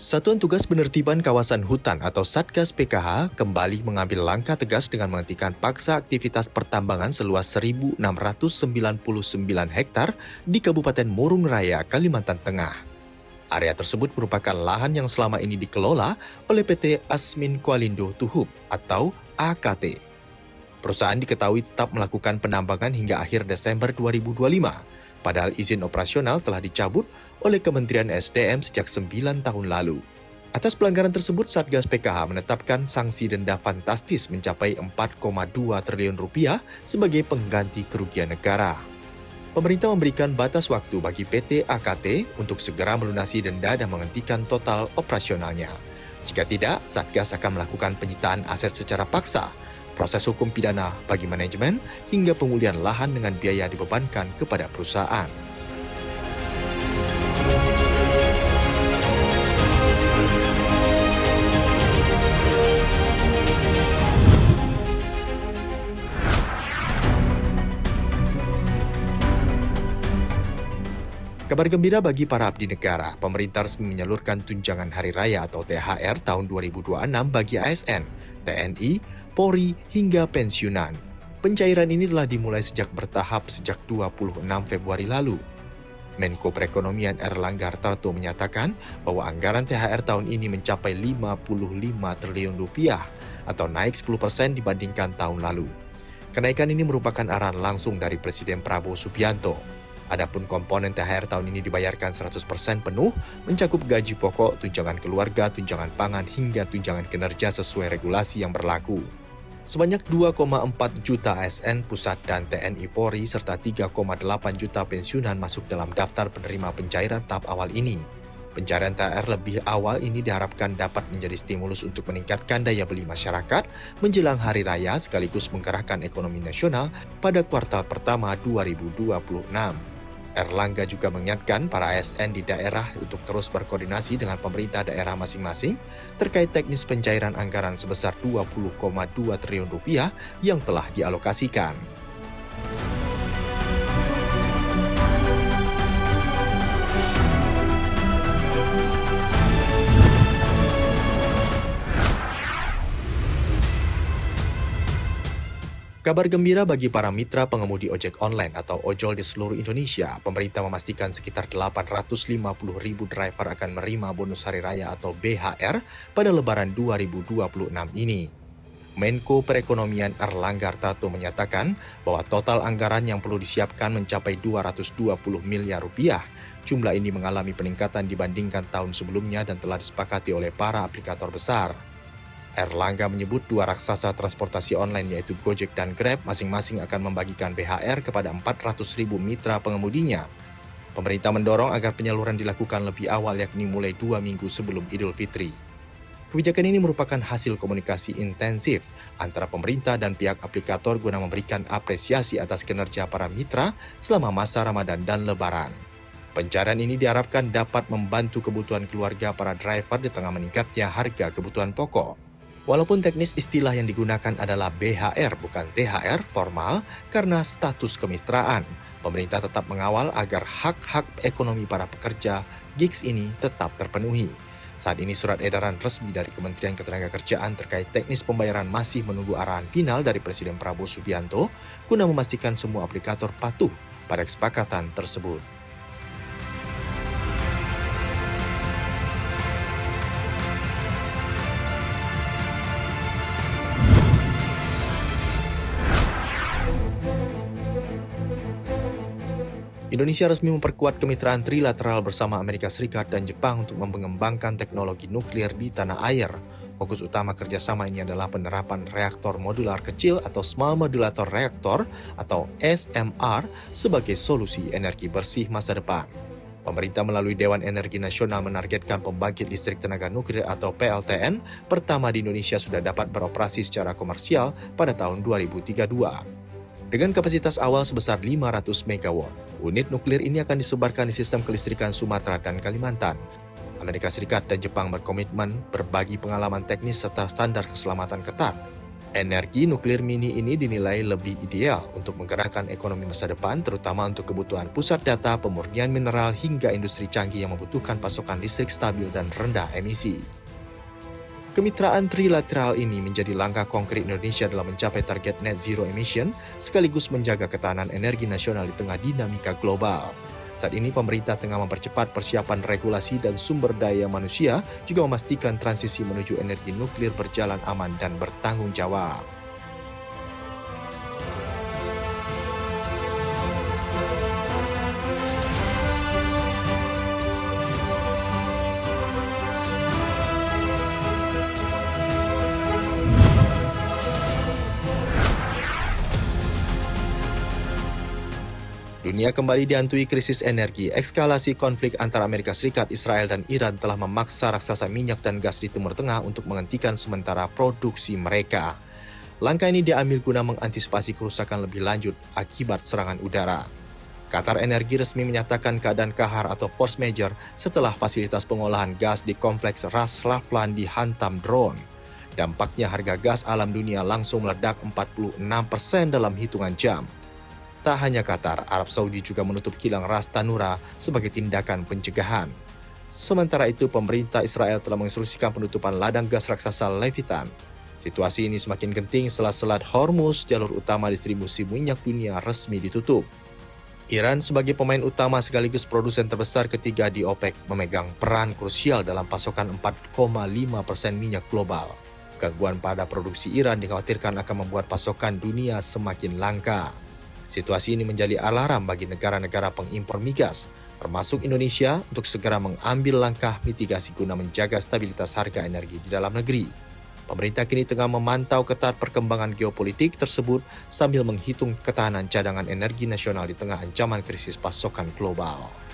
Satuan Tugas Penertiban Kawasan Hutan atau Satgas PKH kembali mengambil langkah tegas dengan menghentikan paksa aktivitas pertambangan seluas 1.699 hektar di Kabupaten Murung Raya, Kalimantan Tengah. Area tersebut merupakan lahan yang selama ini dikelola oleh PT Asmin Kualindo Tuhub atau AKT. Perusahaan diketahui tetap melakukan penambangan hingga akhir Desember 2025. Padahal izin operasional telah dicabut oleh Kementerian SDM sejak 9 tahun lalu. Atas pelanggaran tersebut, Satgas PKH menetapkan sanksi denda fantastis mencapai 4,2 triliun rupiah sebagai pengganti kerugian negara. Pemerintah memberikan batas waktu bagi PT AKT untuk segera melunasi denda dan menghentikan total operasionalnya. Jika tidak, Satgas akan melakukan penyitaan aset secara paksa, proses hukum pidana bagi manajemen, hingga pemulihan lahan dengan biaya dibebankan kepada perusahaan. Kabar gembira bagi para abdi negara, pemerintah resmi menyalurkan tunjangan Hari Raya atau THR tahun 2026 bagi ASN, TNI, Polri, hingga pensiunan. Pencairan ini telah dimulai sejak bertahap sejak 26 Februari lalu. Menko Perekonomian Erlangga Hartarto menyatakan bahwa anggaran THR tahun ini mencapai 55 triliun rupiah atau naik 10% dibandingkan tahun lalu. Kenaikan ini merupakan arahan langsung dari Presiden Prabowo Subianto. Adapun komponen THR tahun ini dibayarkan 100% penuh, mencakup gaji pokok, tunjangan keluarga, tunjangan pangan, hingga tunjangan kinerja sesuai regulasi yang berlaku. Sebanyak 2,4 juta ASN pusat dan TNI Polri serta 3,8 juta pensiunan masuk dalam daftar penerima pencairan tahap awal ini. Pencairan THR lebih awal ini diharapkan dapat menjadi stimulus untuk meningkatkan daya beli masyarakat menjelang Hari Raya sekaligus menggerakkan ekonomi nasional pada kuartal pertama 2026. Erlangga juga mengingatkan para ASN di daerah untuk terus berkoordinasi dengan pemerintah daerah masing-masing terkait teknis pencairan anggaran sebesar 20,2 triliun rupiah yang telah dialokasikan. Kabar gembira bagi para mitra pengemudi ojek online atau ojol di seluruh Indonesia. Pemerintah memastikan sekitar 850.000 driver akan menerima bonus hari raya atau BHR pada Lebaran 2026 ini. Menko Perekonomian Erlangga Hartarto menyatakan bahwa total anggaran yang perlu disiapkan mencapai 220 miliar rupiah. Jumlah ini mengalami peningkatan dibandingkan tahun sebelumnya dan telah disepakati oleh para aplikator besar. Erlangga menyebut dua raksasa transportasi online yaitu Gojek dan Grab masing-masing akan membagikan BHR kepada 400.000 mitra pengemudinya. Pemerintah mendorong agar penyaluran dilakukan lebih awal yakni mulai 2 minggu sebelum Idul Fitri. Kebijakan ini merupakan hasil komunikasi intensif antara pemerintah dan pihak aplikator guna memberikan apresiasi atas kinerja para mitra selama masa Ramadan dan Lebaran. Pencairan ini diharapkan dapat membantu kebutuhan keluarga para driver di tengah meningkatnya harga kebutuhan pokok. Walaupun teknis istilah yang digunakan adalah BHR bukan THR formal karena status kemitraan, pemerintah tetap mengawal agar hak-hak ekonomi para pekerja gigs ini tetap terpenuhi. Saat ini surat edaran resmi dari Kementerian Ketenagakerjaan terkait teknis pembayaran masih menunggu arahan final dari Presiden Prabowo Subianto guna memastikan semua aplikator patuh pada kesepakatan tersebut. Indonesia resmi memperkuat kemitraan trilateral bersama Amerika Serikat dan Jepang untuk mengembangkan teknologi nuklir di tanah air. Fokus utama kerjasama ini adalah penerapan reaktor modular kecil atau Small Modular Reactor atau SMR sebagai solusi energi bersih masa depan. Pemerintah melalui Dewan Energi Nasional menargetkan pembangkit listrik tenaga nuklir atau PLTN pertama di Indonesia sudah dapat beroperasi secara komersial pada tahun 2032. Dengan kapasitas awal sebesar 500 MW, unit nuklir ini akan disebarkan di sistem kelistrikan Sumatera dan Kalimantan. Amerika Serikat dan Jepang berkomitmen berbagi pengalaman teknis serta standar keselamatan ketat. Energi nuklir mini ini dinilai lebih ideal untuk menggerakkan ekonomi masa depan, terutama untuk kebutuhan pusat data, pemurnian mineral, hingga industri canggih yang membutuhkan pasokan listrik stabil dan rendah emisi. Kemitraan trilateral ini menjadi langkah konkret Indonesia dalam mencapai target net zero emission, sekaligus menjaga ketahanan energi nasional di tengah dinamika global. Saat ini pemerintah tengah mempercepat persiapan regulasi dan sumber daya manusia, juga memastikan transisi menuju energi nuklir berjalan aman dan bertanggung jawab. Dunia kembali dihantui krisis energi. Ekskalasi konflik antara Amerika Serikat, Israel, dan Iran telah memaksa raksasa minyak dan gas di Timur Tengah untuk menghentikan sementara produksi mereka. Langkah ini diambil guna mengantisipasi kerusakan lebih lanjut akibat serangan udara. Qatar Energi resmi menyatakan keadaan kahar atau force majeure setelah fasilitas pengolahan gas di kompleks Ras Laffan dihantam drone. Dampaknya harga gas alam dunia langsung meledak 46% dalam hitungan jam. Tak hanya Qatar, Arab Saudi juga menutup kilang Ras Tanura sebagai tindakan pencegahan. Sementara itu, pemerintah Israel telah menginstruksikan penutupan ladang gas raksasa Leviathan. Situasi ini semakin genting setelah Selat Hormuz, jalur utama distribusi minyak dunia, resmi ditutup. Iran sebagai pemain utama sekaligus produsen terbesar ketiga di OPEC memegang peran krusial dalam pasokan 4,5% minyak global. Gangguan pada produksi Iran dikhawatirkan akan membuat pasokan dunia semakin langka. Situasi ini menjadi alarm bagi negara-negara pengimpor migas, termasuk Indonesia, untuk segera mengambil langkah mitigasi guna menjaga stabilitas harga energi di dalam negeri. Pemerintah kini tengah memantau ketat perkembangan geopolitik tersebut sambil menghitung ketahanan cadangan energi nasional di tengah ancaman krisis pasokan global.